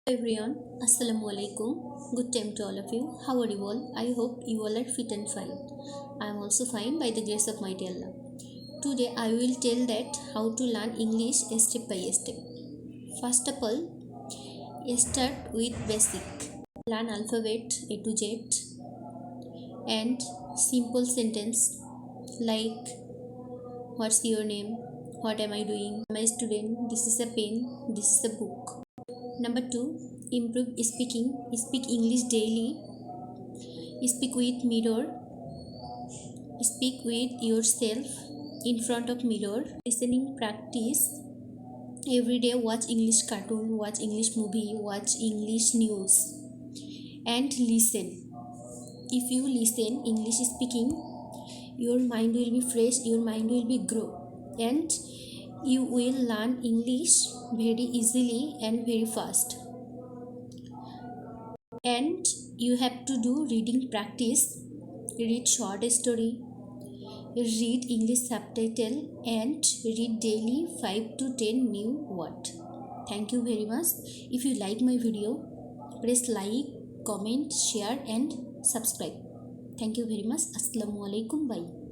Hi everyone, Assalamu alaikum. Good time to all of you. How are you all? I hope you all are fit and fine. I am also fine by the grace of Mighty Allah. Today I will tell that how to learn English step by step. First of all, start with basic. Learn alphabet A to Z and simple sentence like what's your name? What am I doing? I'm a student. This is a pen. This is a book. Number 2, improve speaking. Speak English daily. Speak with mirror. Speak with yourself in front of mirror. Listening practice. Every day watch English cartoon, watch English movie, watch English news. And listen. If you listen English speaking, your mind will be fresh, your mind will be grow. And you will learn English very easily and very fast. And you have to do reading practice, read short story, read English subtitle, and read daily 5 to 10 new word. Thank you very much. If you like my video, press like, comment, share and subscribe. Thank you very much. Assalamu alaikum. Bye.